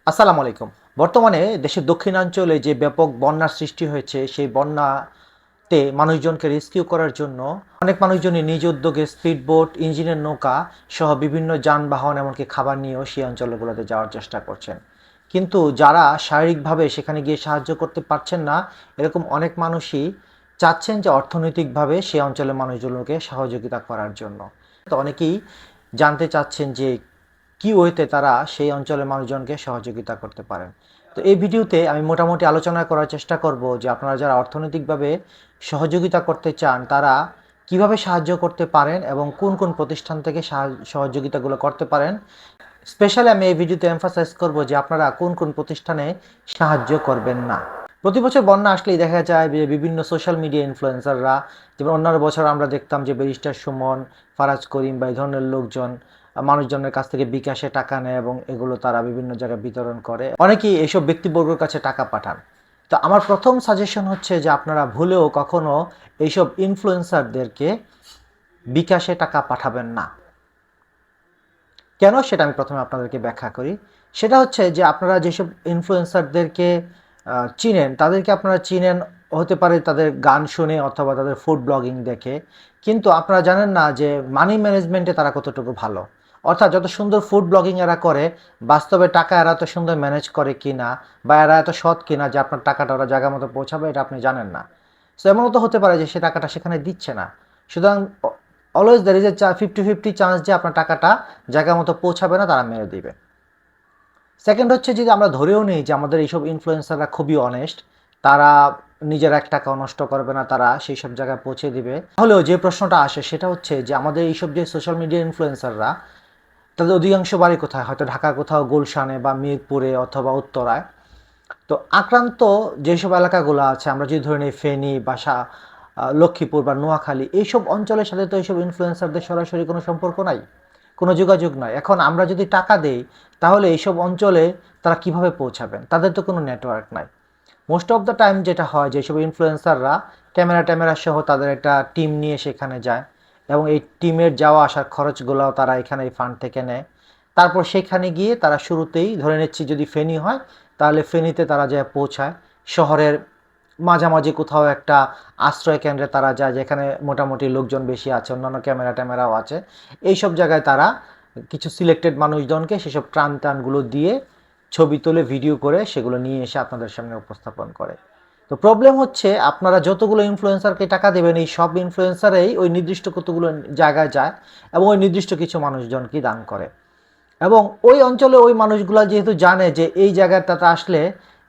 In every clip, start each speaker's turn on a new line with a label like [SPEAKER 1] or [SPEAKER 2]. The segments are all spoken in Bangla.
[SPEAKER 1] আসসালামু আলাইকুম। বর্তমানে দেশের দক্ষিণাঞ্চলে যে ব্যাপক বন্যার সৃষ্টি হয়েছে, সেই বন্যাতে মানুষজনকে রেস্কিউ করার জন্য অনেক মানুষজনই নিজ উদ্যোগে স্পিডবোট, ইঞ্জিনের নৌকা সহ বিভিন্ন যানবাহন এমনকি খাবার নিয়েও সেই অঞ্চলগুলোতে যাওয়ার চেষ্টা করছেন। কিন্তু যারা শারীরিকভাবে সেখানে গিয়ে সাহায্য করতে পারছেন না, এরকম অনেক মানুষই চাচ্ছেন যে অর্থনৈতিকভাবে সেই অঞ্চলের মানুষগুলোকে সহযোগিতা করার জন্য। তো অনেকেই জানতে চাচ্ছেন যে কি ওয়েতে তারা সেই অঞ্চলের মানুষজনকে সহযোগিতা করতে পারেন। তো এই ভিডিওতে আমি মোটামুটি আলোচনা করার চেষ্টা করব যে আপনারা যারা অর্থনৈতিকভাবে সহযোগিতা করতে চান তারা কিভাবে সাহায্য করতে পারেন এবং কোন কোন প্রতিষ্ঠান থেকে সহযোগিতাগুলো করতে পারেন। স্পেশালি আমি এই ভিডিওতে এমফাসাইজ করব যে আপনারা কোন কোন প্রতিষ্ঠানে সাহায্য করবেন না। প্রতি বছর বন্যা আসলেই দেখা যায় যে বিভিন্ন সোশ্যাল মিডিয়া ইনফ্লুয়েন্সাররা, যেমন অন্যান্য বছর আমরা দেখতাম যে ব্যারিস্টার সুমন, ফারাজ করিম বা এই ধরনের লোকজন মানুষজনের কাছ থেকে বিকাশে টাকা নেয় এবং এগুলো তারা বিভিন্ন জায়গায় বিতরণ করে। অনেকেই এইসব ব্যক্তিবর্গের কাছে টাকা পাঠান। তো আমার প্রথম সাজেশন হচ্ছে যে আপনারা ভুলেও কখনো এইসব ইনফ্লুয়েন্সারদেরকে বিকাশে টাকা পাঠাবেন না। কেন, সেটা আমি প্রথমে আপনাদেরকে ব্যাখ্যা করি। সেটা হচ্ছে যে আপনারা যেসব ইনফ্লুয়েন্সারদেরকে চিনেন, তাদেরকে আপনারা চিনেন হতে পারে তাদের গান শুনে অথবা তাদের ফুড ব্লগিং দেখে, কিন্তু আপনারা জানেন না যে মানি ম্যানেজমেন্টে তারা কতটুকু ভালো। অর্থাৎ যত সুন্দর ফুড ব্লগিং এরা করে, বাস্তবে টাকা এরা এত সুন্দর ম্যানেজ করে কিনা বা এরা এত সৎ কিনা যে আপনার টাকাটা ওরা জায়গা মতো পৌঁছাবে, এটা আপনি জানেন না। সো এমনও তো হতে পারে যে সে টাকাটা সেখানে দিচ্ছে না। সুতরাং always there is a 50-50 chance যে আপনার টাকাটা জায়গা মতো পৌঁছাবে না, তারা মেরে দিবে। সেকেন্ড হচ্ছে যদি আমরা ধরেও নিই যে আমাদের এইসব ইনফ্লুয়েন্সাররা খুবই অনেস্ট, তারা নিজের এক টাকাও নষ্ট করবে না, তারা সেই সব জায়গায় পৌঁছে দিবে, তাহলেও যে প্রশ্নটা আসে সেটা হচ্ছে যে আমাদের এইসব যে সোশ্যাল মিডিয়া ইনফ্লুয়েন্সাররা, তাদের অধিকাংশ বাড়ি কোথায়, হয়তো ঢাকার কোথাও গুলশানে বা মিরপুরে অথবা উত্তরায়। তো আক্রান্ত যেসব এলাকাগুলো আছে, আমরা যদি ধরে নিই ফেনী বা লক্ষ্মীপুর বা নোয়াখালী, এইসব অঞ্চলের সাথে তো এইসব ইনফ্লুয়েন্সারদের সরাসরি কোনো সম্পর্ক নাই, কোনো যোগাযোগ নাই। এখন আমরা যদি টাকা দেই, তাহলে এইসব অঞ্চলে তারা কিভাবে পৌঁছাবেন? তাদের তো কোনো নেটওয়ার্ক নাই। মোস্ট অফ দ্য টাইম যেটা হয় যে এইসব ইনফ্লুয়েন্সাররা ক্যামেরা ট্যামেরা সহ তাদের একটা টিম নিয়ে সেখানে যায় এবং এই টিমের যাওয়া আসার খরচগুলোও তারা এখানে এই ফান্ড থেকে নেয়। তারপর সেখানে গিয়ে তারা শুরুতেই ধরে নিচ্ছি যদি ফেনী হয়, তাহলে ফেনীতে তারা যায় পৌঁছায়। শহরের মাঝামাঝি কোথাও একটা আশ্রয় কেন্দ্রে তারা যায়, যেখানে মোটামুটি লোকজন বেশি আছে, অন্যান্য ক্যামেরা ট্যামেরাও আছে। এইসব জায়গায় তারা কিছু সিলেক্টেড মানুষজনকে সেসব ত্রাণ টানগুলো দিয়ে ছবি তুলে ভিডিও করে সেগুলো নিয়ে এসে আপনাদের সামনে উপস্থাপন করে। তো প্রবলেম হচ্ছে আপনারা যতগুলো ইনফ্লুয়েন্সারকে টাকা দেবেন, এই সব ইনফ্লুয়েন্সারেই ওই নির্দিষ্ট কতগুলো জায়গায় যায় এবং ওই নির্দিষ্ট কিছু মানুষজনকে দান করে। এবং ওই অঞ্চলে ওই মানুষগুলা যেহেতু জানে যে এই জায়গাটাতে আসলে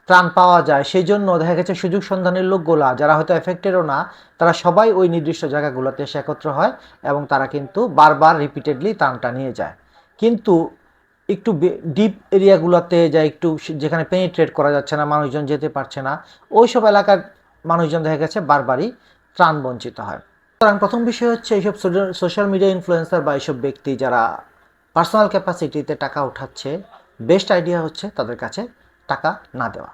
[SPEAKER 1] ত্রাণ পাওয়া যায়, সেই জন্য দেখা গেছে সুযোগ সন্ধানের লোকগুলা যারা হয়তো এফেক্টেডও না, তারা সবাই ওই নির্দিষ্ট জায়গাগুলোতে এসে একত্র হয় এবং তারা কিন্তু বারবার রিপিটেডলি ত্রাণটা নিয়ে যায়। কিন্তু একটু ডিপ এরিয়াগুলোতে যা একটু যেখানে পেনিট্রেট করা যাচ্ছে না, মানুষজন যেতে পারছে না, ওই সব এলাকার মানুষজন দেখা গেছে বারবারই ত্রাণ বঞ্চিত হয়। সুতরাং প্রথম বিষয় হচ্ছে এইসব সোশ্যাল মিডিয়া ইনফ্লুয়েন্সার বা এইসব ব্যক্তি যারা পার্সোনাল ক্যাপাসিটিতে টাকা উঠাচ্ছে, বেস্ট আইডিয়া হচ্ছে তাদের কাছে টাকা না দেওয়া।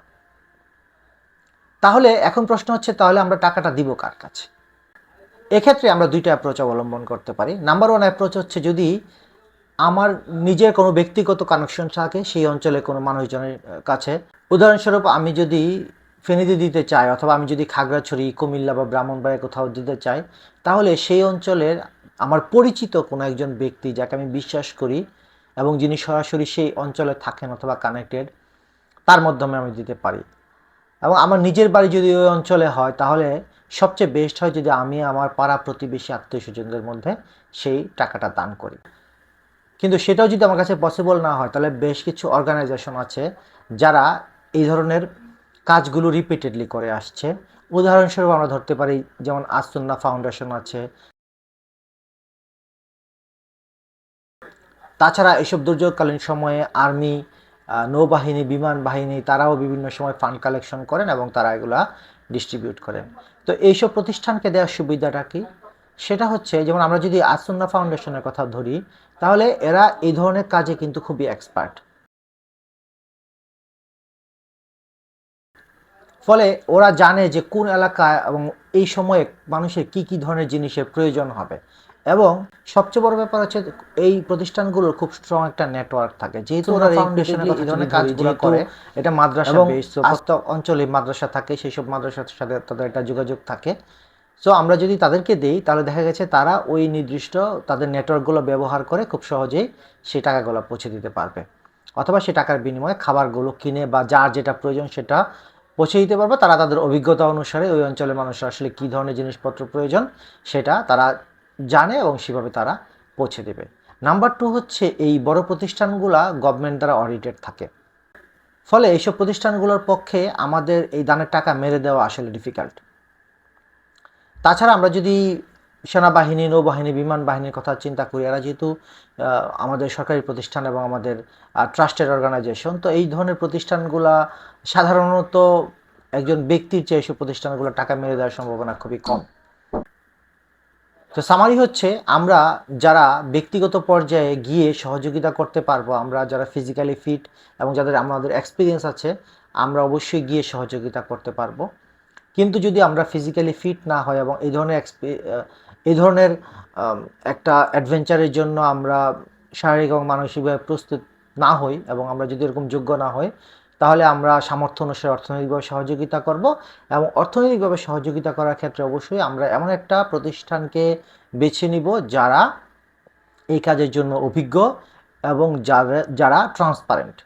[SPEAKER 1] তাহলে এখন প্রশ্ন হচ্ছে, তাহলে আমরা টাকাটা দিব কার কাছে? এক্ষেত্রে আমরা দুইটা অ্যাপ্রোচ অবলম্বন করতে পারি। নাম্বার ওয়ান অ্যাপ্রোচ হচ্ছে, যদি আমার নিজের কোনো ব্যক্তিগত কানেকশন থাকে সেই অঞ্চলে কোনো মানুষজনের কাছে। উদাহরণস্বরূপ আমি যদি ফেনীতে দিতে চাই অথবা আমি যদি খাগড়াছড়ি, কুমিল্লা বা ব্রাহ্মণবাড়িয়া কোথাও দিতে চাই, তাহলে সেই অঞ্চলের আমার পরিচিত কোনো একজন ব্যক্তি যাকে আমি বিশ্বাস করি এবং যিনি সরাসরি সেই অঞ্চলে থাকেন অথবা কানেক্টেড, তার মাধ্যমে আমি দিতে পারি। এবং আমার নিজের বাড়ি যদি ওই অঞ্চলে হয়, তাহলে সবচেয়ে বেস্ট হয় যদি আমি আমার পাড়া প্রতিবেশী আত্মীয় স্বজনদের মধ্যে সেই টাকাটা দান করি। কিন্তু সেটাও যদি আমার কাছে পসিবল না হয়, তাহলে বেশ কিছু অর্গানাইজেশন আছে যারা এই ধরনের কাজগুলো রিপিটেডলি করে আসছে। উদাহরণস্বরূপ আমরা ধরতে পারি যেমন আসুন্না ফাউন্ডেশন আছে। তাছাড়া এসব দুর্যোগকালীন সময়ে আর্মি, নৌবাহিনী, বিমান বাহিনী, তারাও বিভিন্ন সময় ফান্ড কালেকশন করেন এবং তারা এগুলা ডিস্ট্রিবিউট করেন। তো এইসব প্রতিষ্ঠানকে দেওয়ার সুবিধাটা কি? সেটা হচ্ছে, যেমন আমরা যদি আসুন্না ফাউন্ডেশনের কথা ধরি, তাহলে এরা এই ধরনের কাজে কিন্তু খুবই এক্সপার্ট। ফলে ওরা জানে যে কোন এলাকায় এবং এই সময়ে মানুষের কি কি ধরনের জিনিসের প্রয়োজন হবে এবং সবচেয়ে বড় ব্যাপার হচ্ছে এই প্রতিষ্ঠানগুলোর খুব স্ট্রং একটা নেটওয়ার্ক থাকে, যেহেতু ওরা ফাউন্ডেশনের কথা এই ধরনের কাজগুলো করে, এটা মাদ্রাসা বেস, প্রত্যেক অঞ্চলে মাদ্রাসা থাকে, সেই সব মাদ্রাসার সাথে তাদের একটা যোগাযোগ থাকে। সো আমরা যদি তাদেরকে দেই তাহলে দেখা গেছে তারা ওই নির্দিষ্ট তাদের নেটওয়ার্কগুলো ব্যবহার করে খুব সহজেই সেই টাকাগুলো পৌঁছে দিতে পারবে, অথবা সেই টাকার বিনিময়ে খাবারগুলো কিনে বা যার যেটা প্রয়োজন সেটা পৌঁছে দিতে পারবে। তারা তাদের অভিজ্ঞতা অনুসারে ওই অঞ্চলের মানুষের আসলে কী ধরনের জিনিসপত্র প্রয়োজন সেটা তারা জানে এবং সেভাবে তারা পৌঁছে দেবে। নাম্বার 2 হচ্ছে এই বড় প্রতিষ্ঠানগুলা গভর্নমেন্ট দ্বারা অডিটেড থাকে, ফলে এইসব প্রতিষ্ঠানগুলোর পক্ষে আমাদের এই দানের টাকা মেরে দেওয়া আসলে ডিফিকাল্ট। তাছাড়া আমরা যদি সেনাবাহিনী, নৌবাহিনী, বিমান বাহিনীর কথা চিন্তা করি, এরা যেহেতু আমাদের সরকারি প্রতিষ্ঠান এবং আমাদের ট্রাস্টেড অর্গানাইজেশন, তো এই ধরনের প্রতিষ্ঠানগুলা সাধারণত একজন ব্যক্তির চেয়ে এসব প্রতিষ্ঠানগুলো টাকা মেরে দেওয়ার সম্ভাবনা খুবই কম। তো সামারি হচ্ছে, আমরা যারা ব্যক্তিগত পর্যায়ে গিয়ে সহযোগিতা করতে পারবো, আমরা যারা ফিজিক্যালি ফিট এবং যাদের আমাদের এক্সপিরিয়েন্স আছে, আমরা অবশ্যই গিয়ে সহযোগিতা করতে পারবো। কিন্তু যদি আমরা ফিজিক্যালি ফিট না হয় এবং এই ধরনের একটা অ্যাডভেঞ্চারের জন্য আমরা শারীরিক এবং মানসিকভাবে প্রস্তুত না হই এবং আমরা যদি এরকম যোগ্য না হই, তাহলে আমরা সামর্থ্য অনুসারে অর্থনৈতিকভাবে সহযোগিতা করব। এবং অর্থনৈতিকভাবে সহযোগিতা করার ক্ষেত্রে অবশ্যই আমরা এমন একটা প্রতিষ্ঠানকে বেছে নিব যারা এই কাজের জন্য অভিজ্ঞ এবং যারা ট্রান্সপারেন্ট।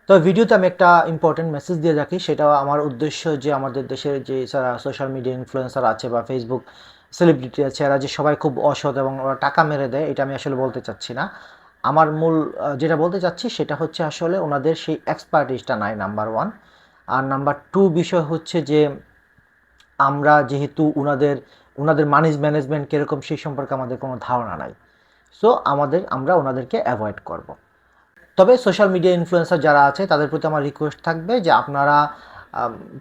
[SPEAKER 1] তো ভিডিওতে আমি একটা ইম্পর্টেন্ট মেসেজ দিয়ে রাখি, সেটা আমার উদ্দেশ্য যে আমাদের দেশের যে সোশ্যাল মিডিয়া ইনফ্লুয়েন্সার আছে বা ফেসবুক সেলিব্রিটি আছে, এরা যে সবাই খুব অসৎ এবং ওরা টাকা মেরে দেয়, এটা আমি আসলে বলতে চাচ্ছি না। আমার মূল যেটা বলতে চাচ্ছি সেটা হচ্ছে আসলে ওনাদের সেই এক্সপার্টিসটা নাই, নাম্বার 1। আর নাম্বার 2 বিষয় হচ্ছে যে আমরা যেহেতু ওনাদের মানি ম্যানেজমেন্ট কীরকম সেই সম্পর্কে আমাদের কোনো ধারণা নাই। সো আমরা ওনাদেরকে অ্যাভয়েড করব। তবে সোশ্যাল মিডিয়া ইনফ্লুয়েন্সার যারা আছে তাদের প্রতি আমার রিকোয়েস্ট থাকবে যে আপনারা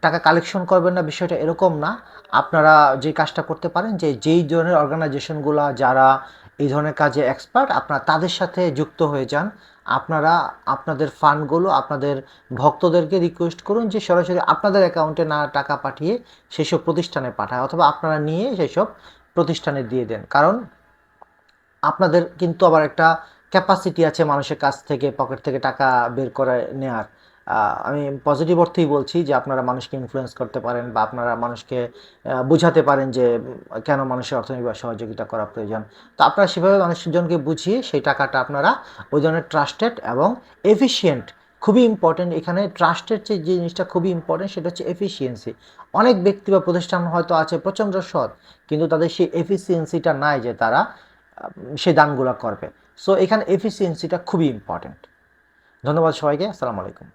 [SPEAKER 1] টাকা কালেকশন করবেন না, বিষয়টা এরকম না। আপনারা যে কাজটা করতে পারেন, যে যেই ধরনের অর্গানাইজেশনগুলো যারা এই ধরনের কাজে এক্সপার্ট, আপনারা তাদের সাথে যুক্ত হয়ে যান। আপনারা আপনাদের ফান্ডগুলো আপনাদের ভক্তদেরকে রিকোয়েস্ট করুন যে সরাসরি আপনাদের অ্যাকাউন্টে না টাকা পাঠিয়ে সেসব প্রতিষ্ঠানে পাঠায়, অথবা আপনারা নিয়ে সেসব প্রতিষ্ঠানে দিয়ে দেন। কারণ আপনাদের কিন্তু আবার একটা ক্যাপাসিটি আছে মানুষের কাছ থেকে পকেট থেকে টাকা বের করে নেওয়ার। আমি পজিটিভ অর্থেই বলছি যে আপনারা মানুষকে ইনফ্লুয়েন্স করতে পারেন বা আপনারা মানুষকে বুঝাতে পারেন যে কেন মানুষের অর্থনৈতিক সহযোগিতা করা প্রয়োজন। তো আপনারা সেভাবে মানুষজনকে বুঝিয়ে সেই টাকাটা আপনারা ওই ধরনের ট্রাস্টেড এবং এফিশিয়েন্ট, খুবই ইম্পর্টেন্ট এখানে ট্রাস্টের যে জিনিসটা খুবই ইম্পর্টেন্ট, সেটা হচ্ছে এফিসিয়েন্সি। অনেক ব্যক্তি বা প্রতিষ্ঠান হয়তো আছে প্রচণ্ড সৎ, কিন্তু তাদের সেই এফিসিয়েন্সিটা নাই যে তারা সে দানগুলো করবে। সো এখানে এফিসিয়েন্সিটা খুবই ইম্পর্টেন্ট। ধন্যবাদ সবাইকে, আসসালামু আলাইকুম।